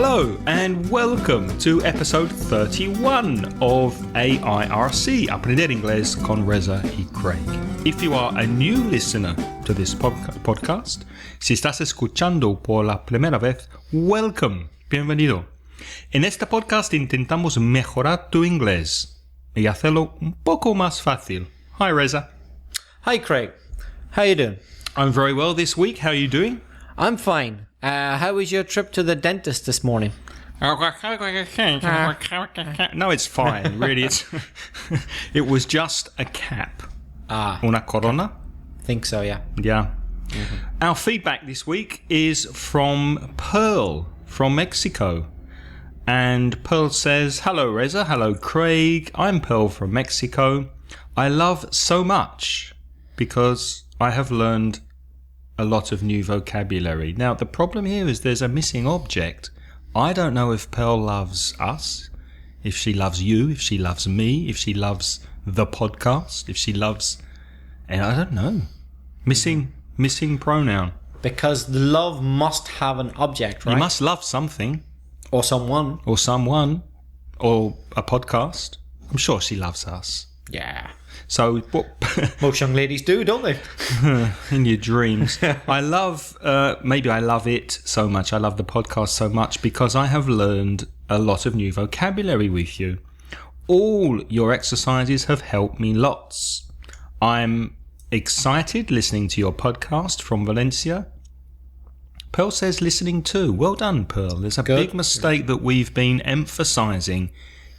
Hello and welcome to episode 31 of AIRC, Aprender Inglés con Reza y Craig. If you are a new listener to this podcast, si estás escuchando por la primera vez, welcome, bienvenido. En este podcast intentamos mejorar tu inglés y hacerlo un poco más fácil. Hi Reza. Hi Craig. How you doing? I'm very well this week. How are you doing? I'm fine. How was your trip to the dentist this morning? No, it's fine. Really, it was just a cap. Una corona. Think so, yeah. Yeah. Mm-hmm. Our feedback this week is from Pearl from Mexico. And Pearl says, "Hello Reza, hello Craig. I'm Pearl from Mexico. I love so much because I have learned a lot of new vocabulary." Now, the problem here is there's a missing object. I don't know if Pearl loves us, if she loves you, if she loves me, if she loves the podcast, if she loves... And I don't know. Missing pronoun. Because the love must have an object, right? You must love something. Or someone. Or someone. Or a podcast. I'm sure she loves us. Yeah. So what? Most young ladies do, don't they? In your dreams. I love it so much. I love the podcast so much because I have learned a lot of new vocabulary with you. All your exercises have helped me lots. I'm excited listening to your podcast from Valencia. Pearl says listening too. Well done, Pearl. There's a big mistake that we've been emphasizing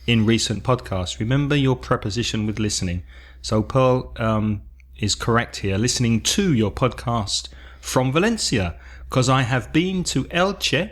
in recent podcasts. Remember your preposition with listening. So Pearl is correct here, listening to your podcast from Valencia, because I have been to Elche,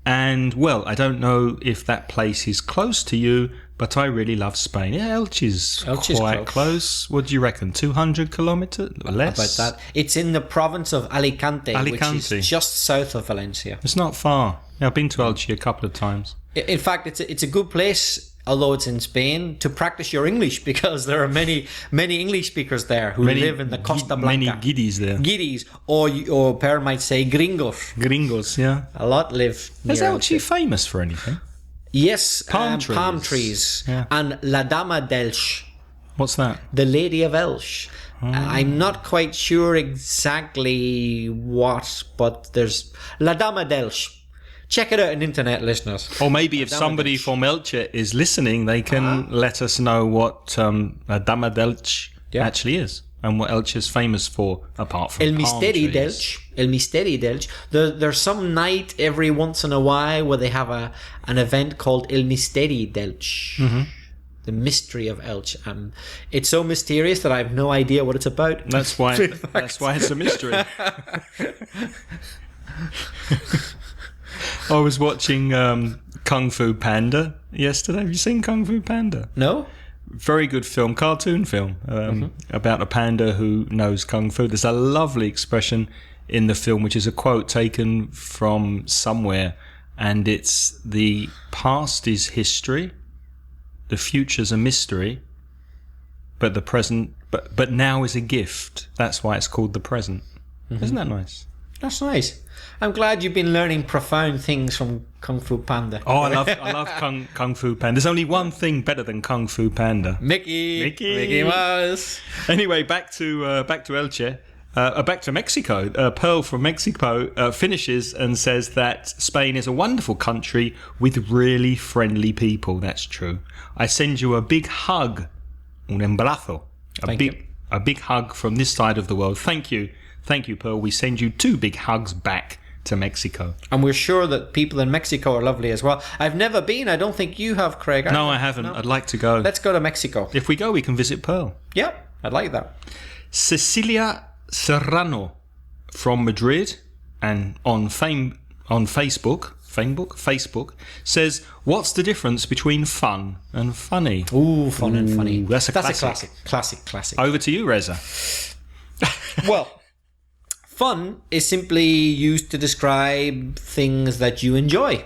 and, well, I don't know if that place is close to you, but I really love Spain. Yeah, Elche's quite close. What do you reckon, 200 kilometers or less? About that. It's in the province of Alicante, which is just south of Valencia. It's not far. Yeah, I've been to Elche a couple of times. In fact, it's a good place, although it's in Spain, to practice your English, because there are many English speakers there who live in the Costa Blanca. Many guiris there. Guiris, or Per might say gringos. Gringos, yeah. A lot live near Is Elche famous for anything? Yes, palm trees. Yeah. And La Dama d'Elche. What's that? The Lady of Elche. I'm not quite sure exactly what, but there's La Dama d'Elche. Check it out on internet, listeners. Or maybe if somebody from Elche is listening, they can let us know what Dama d'Elche actually is and what Elche is famous for, apart from El Misteri d'Elche. El Misteri d'Elche. There's some night every once in a while where they have an event called El Misteri d'Elche. Mm-hmm. The mystery of Elche. It's so mysterious that I have no idea what it's about. That's why it's a mystery. I was watching Kung Fu Panda yesterday. Have you seen Kung Fu Panda? No. Very good film, cartoon film, about a panda who knows Kung Fu. There's a lovely expression in the film, which is a quote taken from somewhere, and it's the past is history, the future's a mystery, but the present, but now is a gift. That's why it's called the present. Mm-hmm. Isn't that nice? That's nice. I'm glad you've been learning profound things from Kung Fu Panda. Oh, I love Kung Fu Panda. There's only one thing better than Kung Fu Panda. Mickey Mouse. Anyway, back to Elche. Back to Mexico. Pearl from Mexico finishes and says that Spain is a wonderful country with really friendly people. That's true. I send you a big hug, un embrazo, a big hug from this side of the world. Thank you, Pearl. We send you 2 big hugs back to Mexico. And we're sure that people in Mexico are lovely as well. I've never been. I don't think you have, Craig. No, I haven't. No? I'd like to go. Let's go to Mexico. If we go, we can visit Pearl. Yeah, I'd like that. Cecilia Serrano from Madrid and on Facebook says, "What's the difference between fun and funny?" Ooh, fun and funny. That's a classic. Classic. Over to you, Reza. Well, fun is simply used to describe things that you enjoy.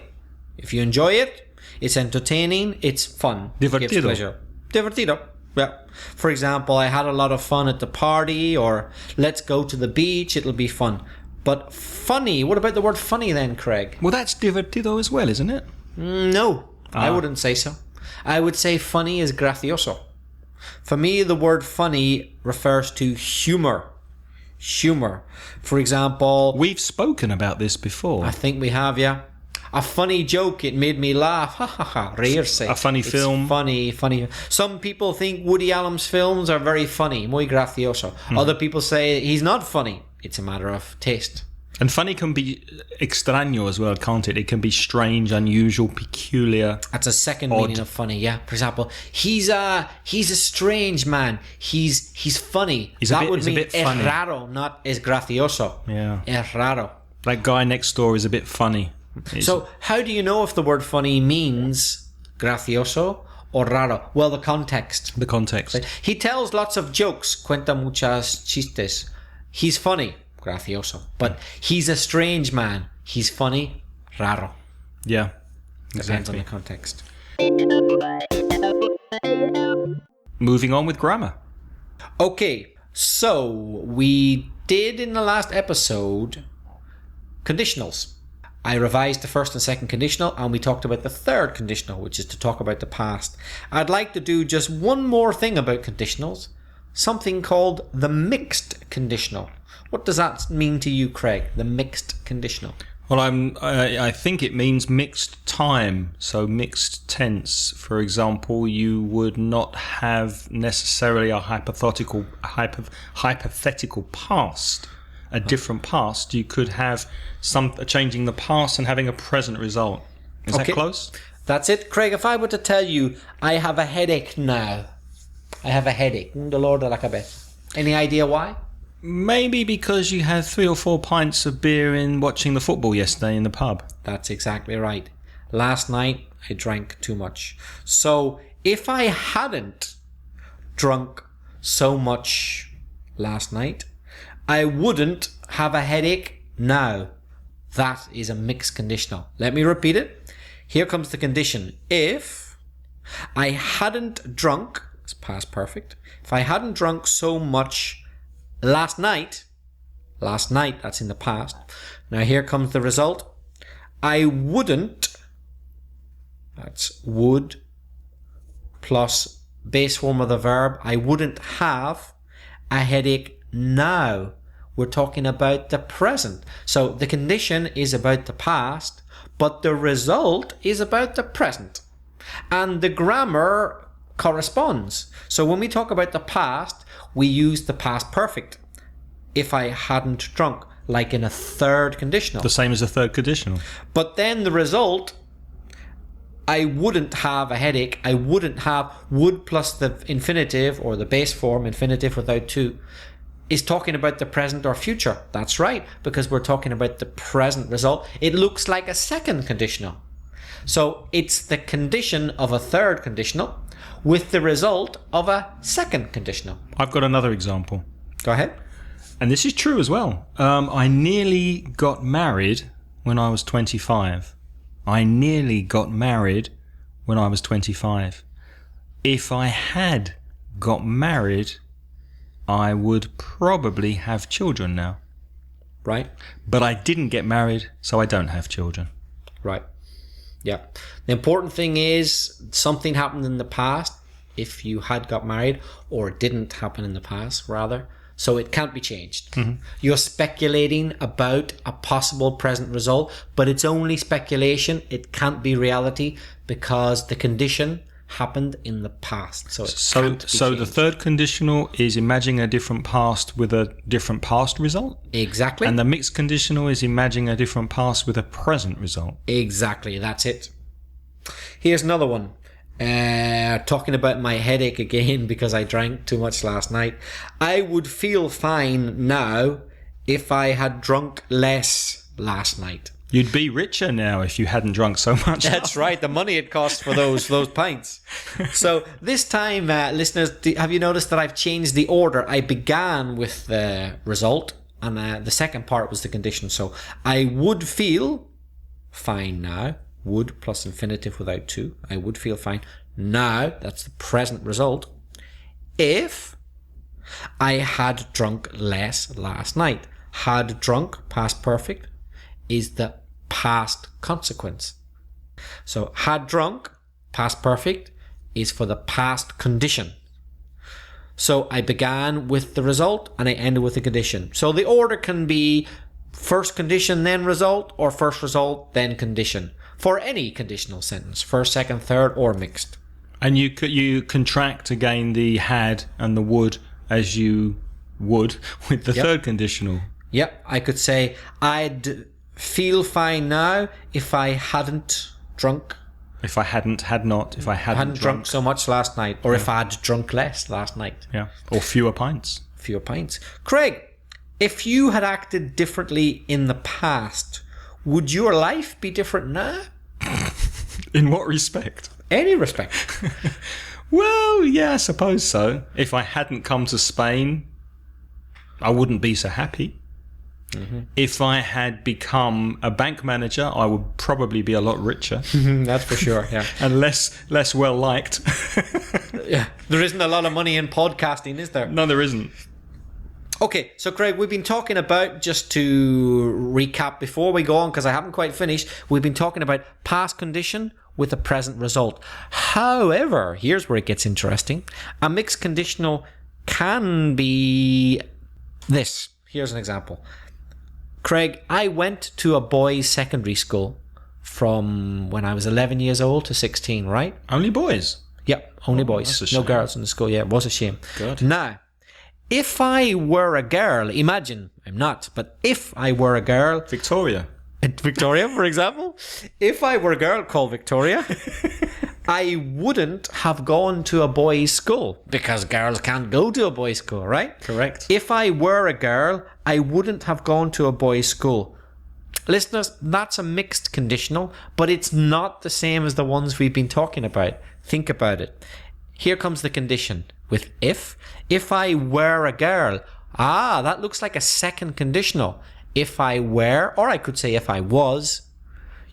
If you enjoy it, it's entertaining, it's fun. Divertido. It gives pleasure. Divertido. Yeah. For example, I had a lot of fun at the party, or let's go to the beach, it'll be fun. But funny, what about the word funny then, Craig? Well, that's divertido as well, isn't it? No, I wouldn't say so. I would say funny is gracioso. For me, the word funny refers to humor. Humor. For example... We've spoken about this before. I think we have, yeah. A funny joke, it made me laugh. Ha ha ha. Reírse. A funny film. Funny. Some people think Woody Allen's films are very funny. Muy gracioso. Other people say he's not funny. It's a matter of taste. And funny can be extraño as well, can't it? It can be strange, unusual, peculiar. That's a second meaning of funny, yeah. For example, he's a strange man. He's funny. He's that a would mean bit funny. Es raro, not es gracioso. Yeah. Es raro. That guy next door is a bit funny. So how do you know if the word funny means gracioso or raro? Well, the context. The context. He tells lots of jokes. Cuenta muchas chistes. He's funny. Gracioso. But he's a strange man. He's funny. Raro. Yeah. Depends on the context. Moving on with grammar. Okay. So we did in the last episode conditionals. I revised the first and second conditional, and we talked about the third conditional, which is to talk about the past. I'd like to do just one more thing about conditionals, something called the mixed conditional. What does that mean to you, Craig, the mixed conditional? Well, I think it means mixed time, so mixed tense. For example, you would not have necessarily a hypothetical past. A different past, you could have changing the past and having a present result. Is that close? That's it. Craig, if I were to tell you, I have a headache now. I have a headache. Dolor de la cabeza. Any idea why? Maybe because you had 3 or 4 pints of beer in watching the football yesterday in the pub. That's exactly right. Last night, I drank too much. So, if I hadn't drunk so much last night, I wouldn't have a headache now. That is a mixed conditional. Let me repeat it. Here comes the condition. If I hadn't drunk, it's past perfect. If I hadn't drunk so much last night, that's in the past. Now here comes the result. I wouldn't, that's would plus base form of the verb, I wouldn't have a headache now. We're talking about the present. So the condition is about the past, but the result is about the present. And the grammar corresponds. So when we talk about the past, we use the past perfect. If I hadn't drunk, like in a third conditional. The same as a third conditional. But then the result, I wouldn't have a headache. I wouldn't have would plus the infinitive or the base form, infinitive without to, is talking about the present or future. That's right, because we're talking about the present result. It looks like a second conditional. So it's the condition of a third conditional with the result of a second conditional. I've got another example. Go ahead. And this is true as well. I nearly got married when I was 25. I nearly got married when I was 25. If I had got married, I would probably have children now. Right. But I didn't get married, so I don't have children. Right. Yeah. The important thing is something happened in the past, if you had got married, or it didn't happen in the past, rather. So it can't be changed. Mm-hmm. You're speculating about a possible present result, but it's only speculation. It can't be reality because the condition happened in the past. So the third conditional is imagining a different past with a different past result? Exactly. And the mixed conditional is imagining a different past with a present result? Exactly, that's it. Here's another one. Talking about my headache again because I drank too much last night. I would feel fine now if I had drunk less last night. You'd be richer now if you hadn't drunk so much. That's right, the money it costs for those pints. So this time, listeners, have you noticed that I've changed the order? I began with the result and the second part was the condition. So I would feel fine now. Would plus infinitive without to. I would feel fine now. That's the present result. If I had drunk less last night. Had drunk, past perfect, is the past consequence. So had drunk, past perfect, is for the past condition. So I began with the result and I ended with the condition. So the order can be first condition, then result, or first result, then condition. For any conditional sentence, first, second, third, or mixed. And you contract again the had and the would as you would with the third conditional. Yep, I could say, I'd feel fine now if I hadn't drunk. If I had not, if I hadn't drunk so much last night, or if I'd drunk less last night. Yeah, or fewer pints. Fewer pints. Craig, if you had acted differently in the past, would your life be different now? In what respect? Any respect. Well, yeah, I suppose so. If I hadn't come to Spain, I wouldn't be so happy. Mm-hmm. If I had become a bank manager, I would probably be a lot richer. That's for sure, yeah. And less well liked. Yeah, there isn't a lot of money in podcasting, is there? No, there isn't. Okay, so Craig, we've been talking about, just to recap before we go on, because I haven't quite finished, we've been talking about past condition with a present result. However, here's where it gets interesting. A mixed conditional can be this. Here's an example. Craig, I went to a boys' secondary school from when I was 11 years old to 16, right? Only boys? Yep, only boys. That's a shame. No girls in the school. Yeah, it was a shame. Good. Now, if I were a girl, imagine, I'm not, but if I were a girl... Victoria, for example. If I were a girl called Victoria, I wouldn't have gone to a boys' school, because girls can't go to a boys' school, right? Correct. If I were a girl, I wouldn't have gone to a boys' school. Listeners, that's a mixed conditional, but it's not the same as the ones we've been talking about. Think about it. Here comes the condition with if. If I were a girl, that looks like a second conditional. If I were, or I could say if I was.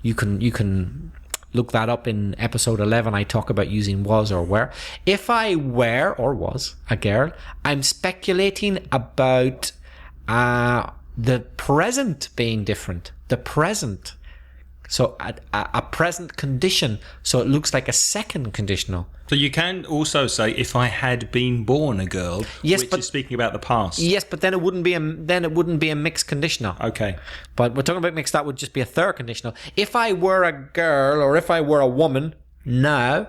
You can look that up in episode 11. I talk about using was or were. If I were or was a girl, I'm speculating about the present being different. The present. So a present condition. So it looks like a second conditional. So you can also say if I had been born a girl, yes, which but, is speaking about the past. Yes, but then it wouldn't be a mixed conditional. Okay. But we're talking about mixed. That would just be a third conditional. If I were a girl or if I were a woman now,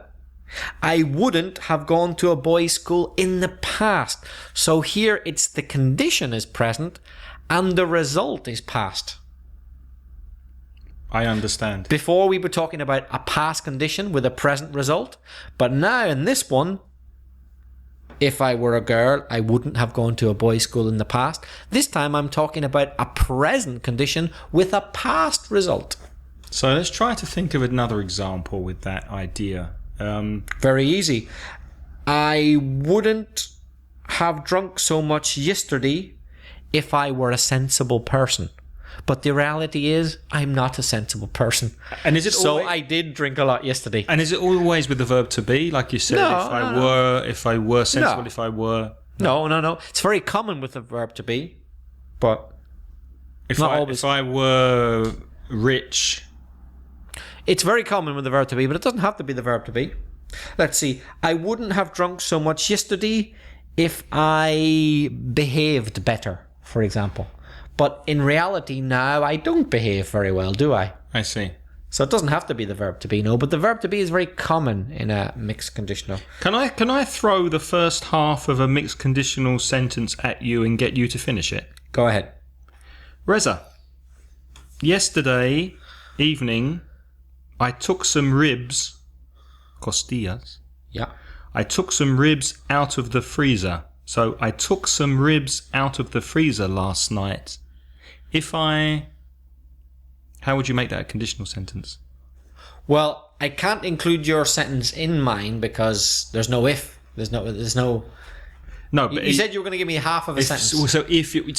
I wouldn't have gone to a boys' school in the past. So here it's the condition is present and the result is past. I understand. Before we were talking about a past condition with a present result, but now in this one, if I were a girl, I wouldn't have gone to a boys' school in the past. This time I'm talking about a present condition with a past result. So let's try to think of another example with that idea. Very easy. I wouldn't have drunk so much yesterday if I were a sensible person. But the reality is, I'm not a sensible person. And is it so always, I did drink a lot yesterday. And is it always with the verb to be, like you said? No, if I were sensible, No. if I were No. It's very common with the verb to be, but if not I always. if I were rich. It's very common with the verb to be, but it doesn't have to be the verb to be. Let's see. I wouldn't have drunk so much yesterday if I behaved better, for example. But in reality now, I don't behave very well, do I? I see. So it doesn't have to be the verb to be, no. But the verb to be is very common in a mixed conditional. Can I throw the first half of a mixed conditional sentence at you and get you to finish it? Go ahead. Reza, yesterday evening, I took some ribs, costillas. Yeah. I took some ribs out of the freezer. So I took some ribs out of the freezer last night. How would you make that a conditional sentence? Well, I can't include your sentence in mine because there's no if. There's no. No, but you said you were going to give me half of a sentence.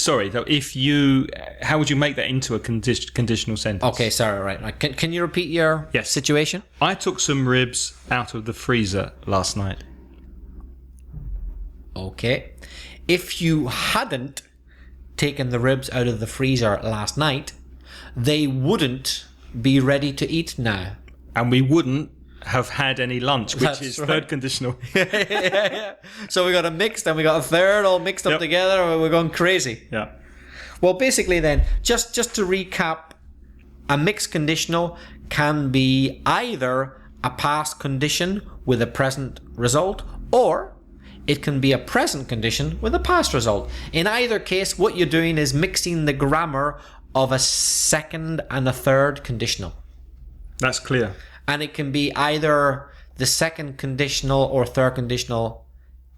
So how would you make that into a conditional sentence? Okay, sorry, right. Can you repeat your situation? I took some ribs out of the freezer last night. Okay. If you hadn't taken the ribs out of the freezer last night, they wouldn't be ready to eat now. And we wouldn't have had any lunch, which That's is right. third conditional. Yeah. So we got a mixed and we got a third all mixed up together, and we're going crazy. Yeah. Well, basically then, just to recap, a mixed conditional can be either a past condition with a present result, or it can be a present condition with a past result. In either case, what you're doing is mixing the grammar of a second and a third conditional. That's clear. And it can be either the second conditional or third conditional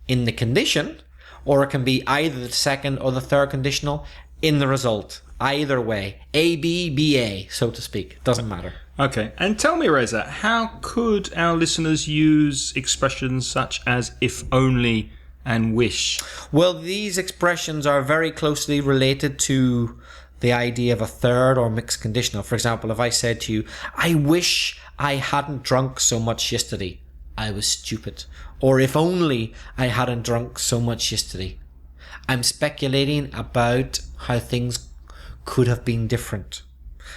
in the condition, or it can be either the second or the third conditional in the result. Either way, A, B, B, A, so to speak. Doesn't matter. Okay. And tell me, Reza, how could our listeners use expressions such as if only and wish? Well, these expressions are very closely related to the idea of a third or mixed conditional. For example, if I said to you, I wish I hadn't drunk so much yesterday. I was stupid. Or if only I hadn't drunk so much yesterday. I'm speculating about how things could have been different.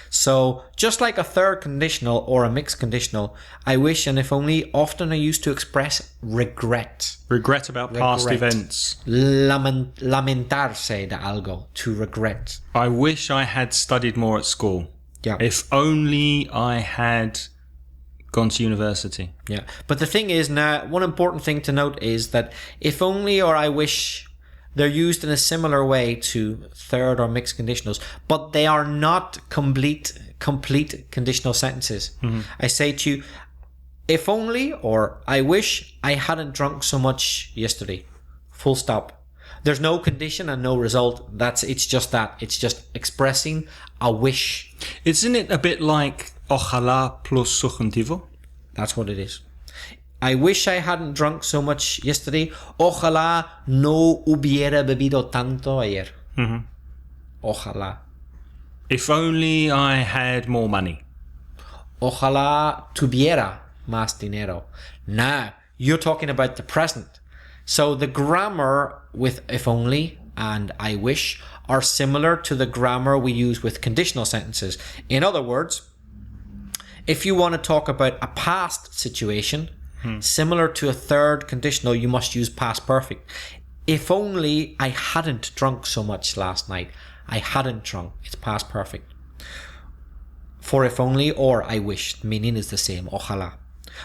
So just like a third conditional or a mixed conditional, I wish and if only often are used to express regret. Regret about past events. Lamentarse de algo, to regret. I wish I had studied more at school. Yeah. If only I had gone to university. Yeah. But the thing is now, one important thing to note is that if only or I wish, they're used in a similar way to third or mixed conditionals, but they are not complete conditional sentences. Mm-hmm. I say to you, if only or I wish I hadn't drunk so much yesterday. Full stop. There's no condition and no result. It's just that. It's just expressing a wish. Isn't it a bit like ojalá plus subjuntivo? That's what it is. I wish I hadn't drunk so much yesterday. Ojalá no hubiera bebido tanto ayer. Mm-hmm. Ojalá. If only I had more money. Ojalá tuviera más dinero. Now, you're talking about the present. So the grammar with if only and I wish are similar to the grammar we use with conditional sentences. In other words, if you want to talk about a past situation, similar to a third conditional, you must use past perfect. If only I hadn't drunk so much last night. I hadn't drunk. It's past perfect. For if only or I wish, the meaning is the same. Ojalá.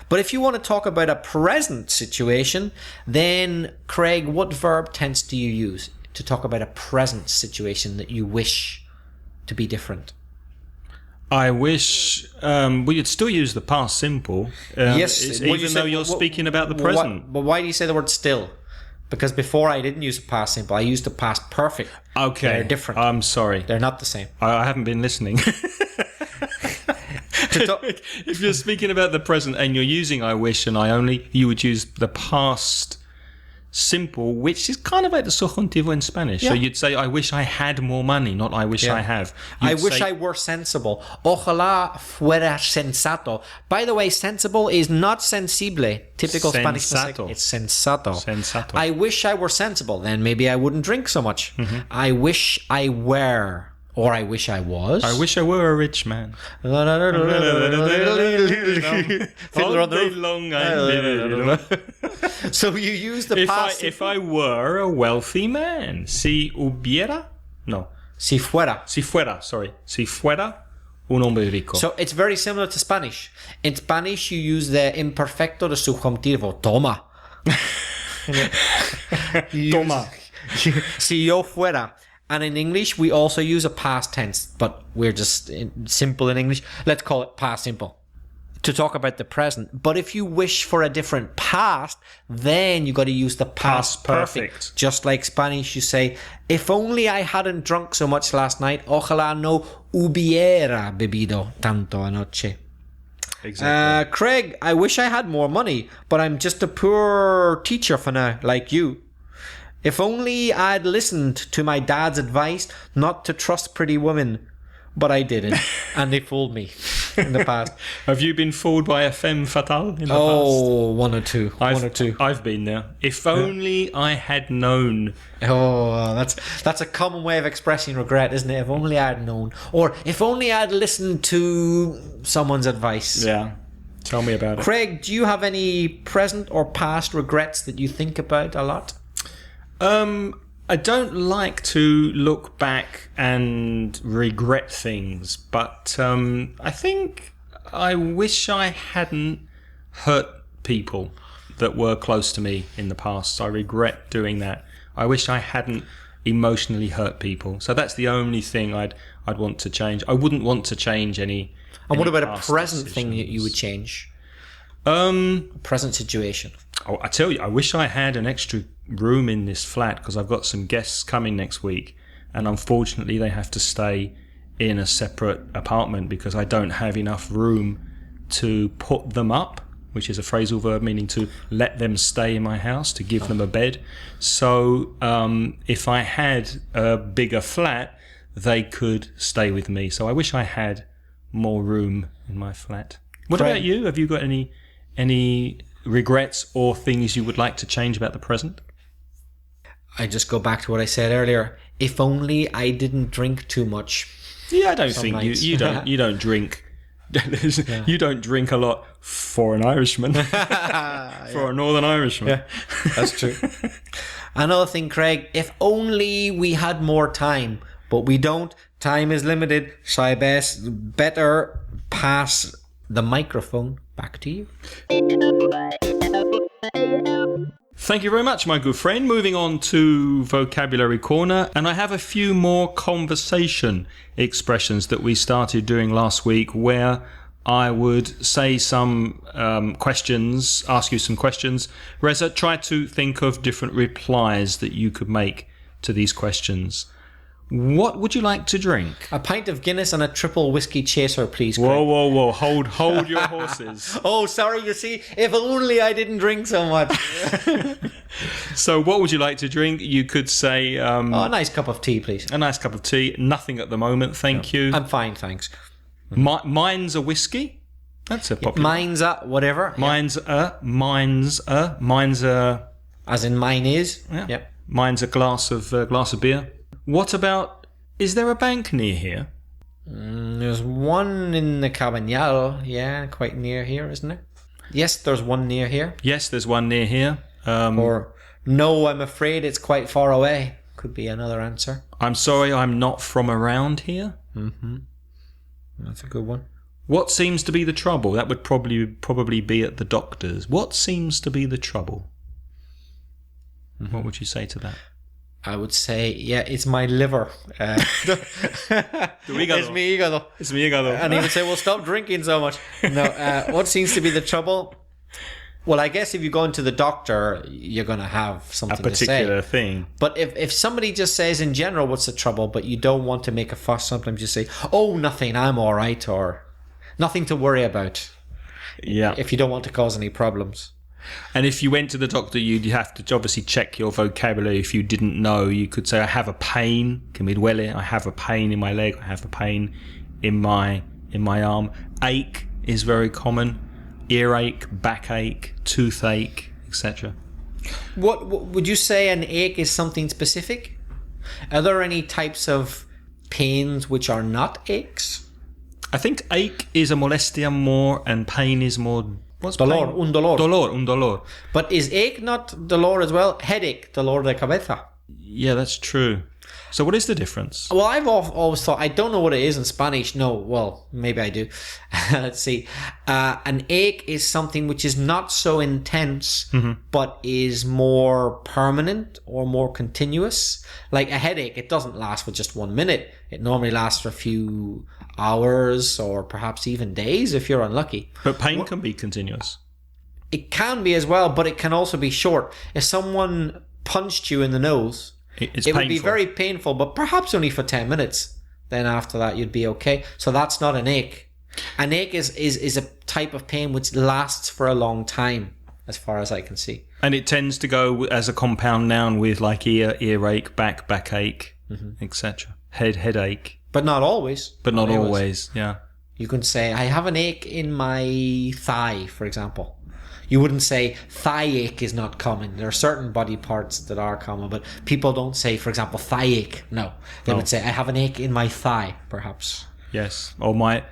But if you want to talk about a present situation, then Craig, what verb tense do you use to talk about a present situation that you wish to be different? I wish you'd still use the past simple. Yes, even though you're speaking about the present. But why do you say the word still? Because before I didn't use the past simple. I used the past perfect. Okay. They're different. I'm sorry. They're not the same. I haven't been listening. If you're speaking about the present and you're using I wish and I only, you would use the past simple, which is kind of like the subjuntivo in Spanish. Yeah. So you'd say, I wish I had more money, not I wish I have. I wish I were sensible. Ojalá fuera sensato. By the way, sensible is not sensible. Typical Spanish mistake. It's sensato. Sensato. I wish I were sensible. Then maybe I wouldn't drink so much. Mm-hmm. I wish I were. Or I wish I was. I wish I were a rich man. All day long I live. So you use the past. If I were a wealthy man. Si hubiera? No. Si fuera. Si fuera, sorry. Si fuera un hombre rico. So it's very similar to Spanish. In Spanish, you use the imperfecto de subjuntivo. Toma. Toma. Si yo fuera. And in English, we also use a past tense, but we're just simple in English. Let's call it past simple to talk about the present. But if you wish for a different past, then you got to use the past perfect. Just like Spanish, you say, if only I hadn't drunk so much last night, ojalá no hubiera bebido tanto anoche. Exactly. Craig, I wish I had more money, but I'm just a poor teacher for now, like you. If only I'd listened to my dad's advice not to trust pretty women, but I didn't, and they fooled me. in the past. Have you been fooled by a femme fatale in the past? Oh, one or two. I've been there. If only I had known. Oh, that's a common way of expressing regret, isn't it? If only I had known. Or if only I'd listened to someone's advice. Yeah. Tell me about it. Craig, do you have any present or past regrets that you think about a lot? I don't like to look back and regret things, but I think I wish I hadn't hurt people that were close to me in the past. I regret doing that. I wish I hadn't emotionally hurt people. So that's the only thing I'd want to change. I wouldn't want to change any. And what about a present thing that you would change? A present situation. Oh, I tell you, I wish I had an extra room in this flat because I've got some guests coming next week, and unfortunately they have to stay in a separate apartment because I don't have enough room to put them up, which is a phrasal verb meaning to let them stay in my house, to give them a bed. So if I had a bigger flat, they could stay with me. So I wish I had more room in my flat. What about you? Have you got any regrets or things you would like to change about the present? I just go back to what I said earlier. If only I didn't drink too much. Yeah, I don't think you don't drink. Yeah. You don't drink a lot for an Irishman. For a Northern Irishman. Yeah, that's true. Another thing, Craig, if only we had more time, but we don't. Time is limited, so I better pass the microphone back to you. Thank you very much, my good friend. Moving on to Vocabulary Corner, and I have a few more conversation expressions that we started doing last week where I would say some questions, ask you some questions. Reza, try to think of different replies that you could make to these questions. What would you like to drink? A pint of Guinness and a triple whiskey chaser, please, Craig. Whoa. Hold your horses. Oh, sorry, you see, if only I didn't drink so much. So what would you like to drink? You could say... a nice cup of tea, please. A nice cup of tea. Nothing at the moment, thank you. I'm fine, thanks. Mine's a whiskey. That's a popular... Mine's a whatever. Mine's a... As in mine is. Yeah. Yep. Mine's a glass of beer. What about... Is there a bank near here? There's one in the Cabanal. Yeah, quite near here, isn't there? Yes, there's one near here. Yes, there's one near here. Or, no, I'm afraid it's quite far away. Could be another answer. I'm sorry, I'm not from around here. Mm-hmm. That's a good one. What seems to be the trouble? That would probably be at the doctor's. What seems to be the trouble? Mm-hmm. What would you say to that? I would say, yeah, it's my liver. It's mi hígado. It's mi hígado. And he would say, well, stop drinking so much. No, what seems to be the trouble? Well, I guess if you go into the doctor, you're going to have something to say. A particular thing. But if somebody just says in general, what's the trouble, but you don't want to make a fuss, sometimes you say, oh, nothing, I'm all right, or nothing to worry about. Yeah. If you don't want to cause any problems. And if you went to the doctor, you'd have to obviously check your vocabulary. If you didn't know, you could say, I have a pain. Que me duele. I have a pain in my leg. I have a pain in my arm. Ache is very common. Earache, backache, toothache, etc. What would you say an ache is something specific? Are there any types of pains which are not aches? I think ache is a molestia more and pain is more... What's dolor, pain? un dolor. Un dolor. But is ache not dolor as well? Headache, dolor de cabeza. Yeah, that's true. So what is the difference? Well, I've always thought, I don't know what it is in Spanish. No, well, maybe I do. Let's see. An ache is something which is not so intense, but is more permanent or more continuous. Like a headache, it doesn't last for just 1 minute. It normally lasts for a few hours or perhaps even days if you're unlucky. But pain can be continuous. It can be as well, but it can also be short. If someone punched you in the nose... It would be very painful, but perhaps only for 10 minutes. Then after that, you'd be okay. So that's not an ache. An ache is a type of pain which lasts for a long time, as far as I can see. And it tends to go as a compound noun with like earache, backache, etc. Headache. But not always. But not always, yeah. You can say, I have an ache in my thigh, for example. You wouldn't say thigh ache is not common. There are certain body parts that are common, but people don't say, for example, thigh ache. No. They would say, I have an ache in my thigh, perhaps. Yes. Or my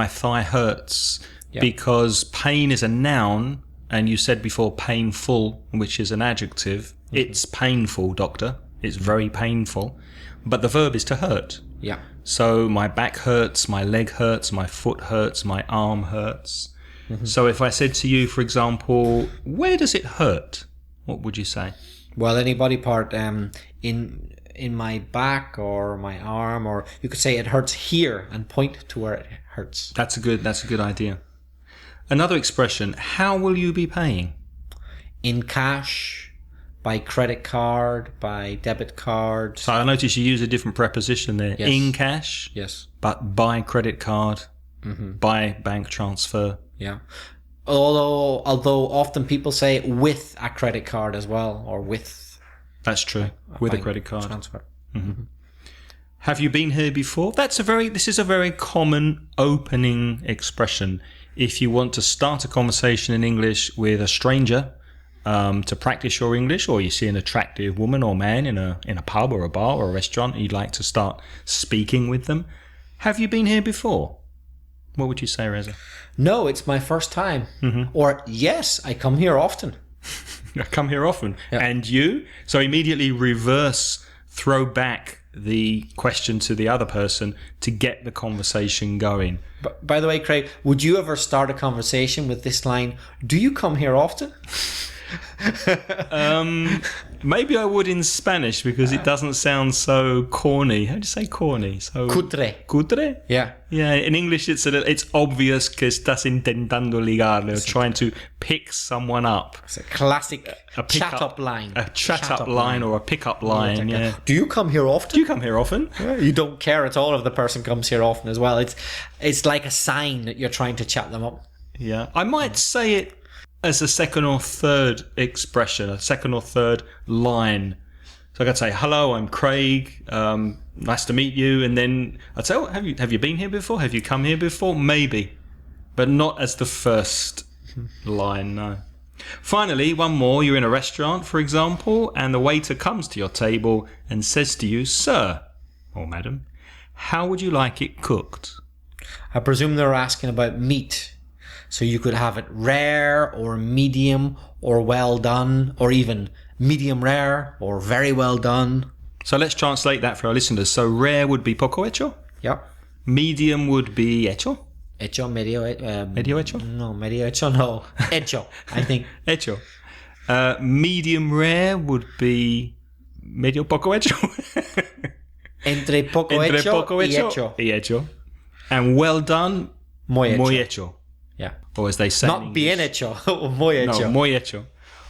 thigh hurts, because pain is a noun, and you said before painful, which is an adjective. It's painful, doctor. It's very painful. But the verb is to hurt. Yeah. So my back hurts, my leg hurts, my foot hurts, my arm hurts. So if I said to you, for example, where does it hurt? What would you say? Well, any body part in my back or my arm, or you could say it hurts here and point to where it hurts. That's a good idea. Another expression, how will you be paying? In cash, by credit card, by debit card. So I notice you use a different preposition there. Yes. In cash, Yes. but by credit card, by bank transfer. Yeah. Although often people say with a credit card as well, or with. That's true. With a credit card. Transfer. Have you been here before? This is a very common opening expression. If you want to start a conversation in English with a stranger, to practice your English, or you see an attractive woman or man in a pub or a bar or a restaurant, and you'd like to start speaking with them. Have you been here before? What would you say, Reza? No, it's my first time. Or yes, I come here often. I come here often. Yeah. And you? So immediately throw back the question to the other person to get the conversation going. But by the way, Craig, would you ever start a conversation with this line, do you come here often? Maybe I would in Spanish, because it doesn't sound so corny. How do you say corny? So Cutre. Yeah. Yeah. In English, it's obvious que estás intentando ligarle, or trying to pick someone up. It's a classic chat-up line. A chat-up line or a pick-up line. Yeah. Do you come here often? Do you come here often? Yeah, you don't care at all if the person comes here often as well. It's like a sign that you're trying to chat them up. Yeah. I might say it as a second or third expression, a second or third line. So I could say, hello, I'm Craig, nice to meet you. And then I'd say, oh, have you been here before? Have you come here before? Maybe. But not as the first line, no. Finally, one more. You're in a restaurant, for example, and the waiter comes to your table and says to you, sir, or madam, how would you like it cooked? I presume they're asking about meat. So you could have it rare or medium or well done, or even medium rare or very well done. So let's translate that for our listeners. So rare would be poco hecho. Yep. Medium would be hecho. Hecho, medio hecho? No, medio hecho, no. Hecho, I think. Hecho. Medium rare would be medio poco hecho. Entre poco hecho y hecho. And well done, muy muy hecho. Yeah. Or as they say not bien hecho, muy hecho. No, muy hecho.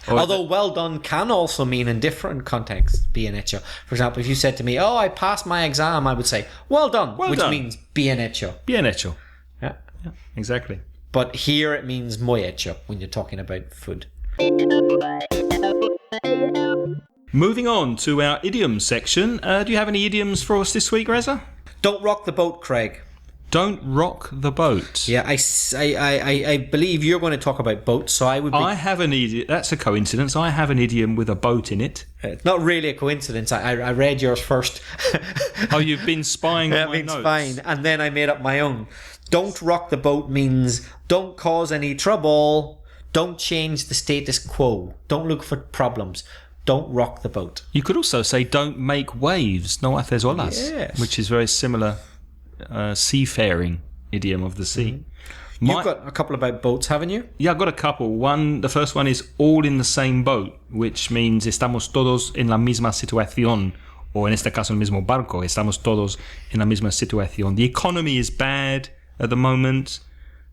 Although well done can also mean in different contexts bien hecho. For example, if you said to me, oh, I passed my exam, I would say, well done, which means bien hecho. Bien hecho. Yeah. Exactly. But here it means muy hecho when you're talking about food. Moving on to our idioms section. Do you have any idioms for us this week, Reza? Don't rock the boat, Craig. Don't rock the boat. Yeah, I believe you're going to talk about boats, so I would be... I have an idiom. That's a coincidence. I have an idiom with a boat in it. It's not really a coincidence. I read yours first. Oh, you've been spying on my I've been notes. spying, and then I made up my own. Don't rock the boat means don't cause any trouble, don't change the status quo, don't look for problems, don't rock the boat. You could also say don't make waves, no haces olas, Yes. which is very similar seafaring idiom of the sea. You've got a couple about boats, haven't you? Yeah, I've got a couple. The first one is all in the same boat, which means estamos todos en la misma situación, or en este caso el mismo barco, estamos todos en la misma situación. The economy is bad at the moment.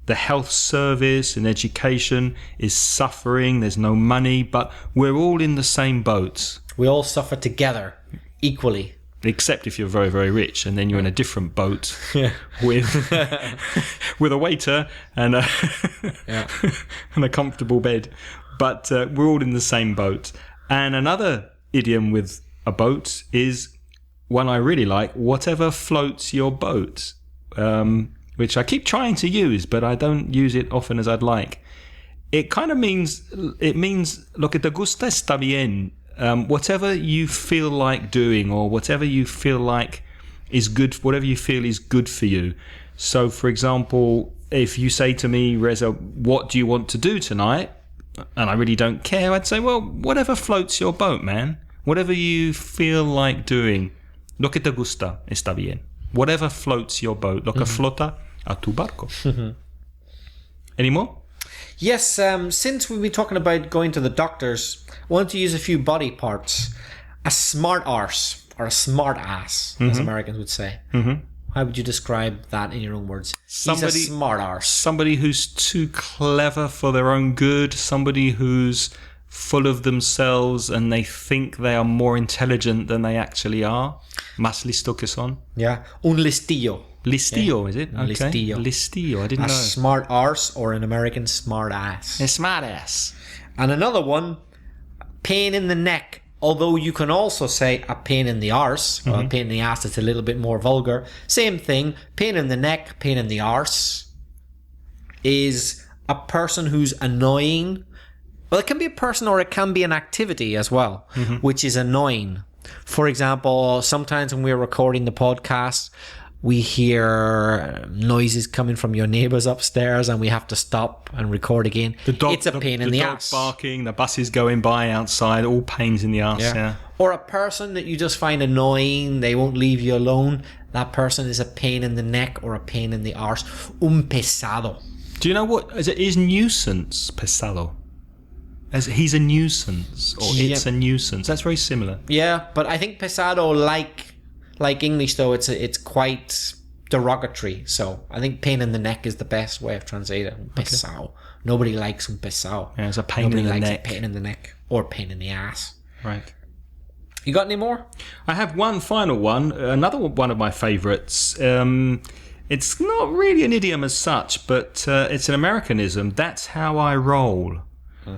The health service and education is suffering. There's no money, but we're all in the same boat. We all suffer together, equally. Except if you're very, very rich, and then you're in a different boat with a waiter and and a comfortable bed. But we're all in the same boat. And another idiom with a boat is one I really like: whatever floats your boat. which I keep trying to use, but I don't use it often as I'd like. It kind of means, lo que te gusta está bien. Whatever you feel like doing, or whatever you feel like is good, whatever you feel is good for you. So, for example, if you say to me, Reza, what do you want to do tonight? And I really don't care, I'd say, well, whatever floats your boat, man. Whatever you feel like doing. Lo que te gusta está bien. Whatever floats your boat. Lo que flota a tu barco. Any more? Yes, since we've been talking about going to the doctors, I want to use a few body parts. A smart arse, or a smart ass, as Americans would say. How would you describe that in your own words? He's a smart arse. Somebody who's too clever for their own good. Somebody who's full of themselves and they think they are more intelligent than they actually are. Más listo que son. Yeah. Un listillo. Listillo, is it? Okay. Listillo. Listillo, I didn't know. A smart arse, or an American smart ass. A smart ass. And another one, pain in the neck. Although you can also say a pain in the arse, or a pain in the ass, it's a little bit more vulgar. Same thing, pain in the neck, pain in the arse, is a person who's annoying. Well, it can be a person or it can be an activity as well, which is annoying. For example, sometimes when we're recording the podcast, we hear noises coming from your neighbours upstairs and we have to stop and record again. It's a pain in the ass. The dog barking, the buses going by outside, all pains in the ass, yeah. Or a person that you just find annoying, they won't leave you alone. That person is a pain in the neck or a pain in the arse. Un pesado. Do you know what? Is nuisance pesado? As he's a nuisance, or it's a nuisance. That's very similar. Yeah, but I think pesado, like English though, it's quite derogatory. So I think pain in the neck is the best way of translating it. Pesado. Okay. Nobody likes un pesado. Yeah, it's a pain in the neck. Nobody likes a pain in the neck or pain in the ass. Right. You got any more? I have one final one. Another one of my favourites. It's not really an idiom as such, but it's an Americanism. That's how I roll.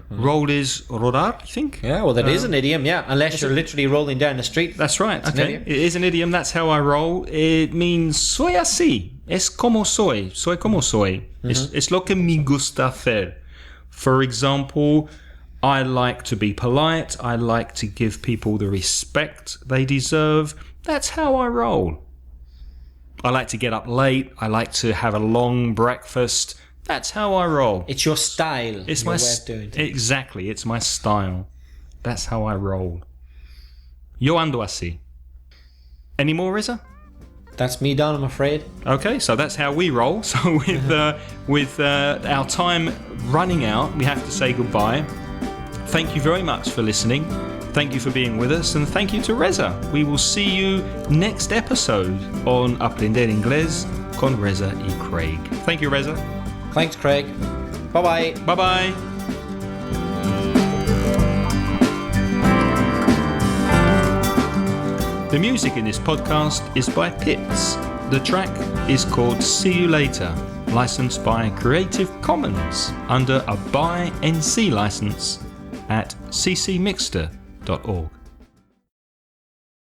Roll is rodar, you think? Yeah, well, that is an idiom, yeah. Unless you're literally rolling down the street. That's right, okay. It is an idiom, that's how I roll. It means soy así. Es como soy. Soy como soy. Es lo que me gusta hacer. For example, I like to be polite. I like to give people the respect they deserve. That's how I roll. I like to get up late. I like to have a long breakfast. That's how I roll. It's your style. It's my way of doing things. Exactly. It's my style. That's how I roll. Yo ando así. Any more, Reza? That's me done, I'm afraid. Okay, so that's how we roll. So with our time running out, we have to say goodbye. Thank you very much for listening. Thank you for being with us, and thank you to Reza. We will see you next episode on Aprender Inglés con Reza y Craig. Thank you, Reza. Thanks, Craig. Bye-bye. Bye-bye. The music in this podcast is by Pitts. The track is called See You Later, licensed by Creative Commons under a by NC license at ccmixter.org.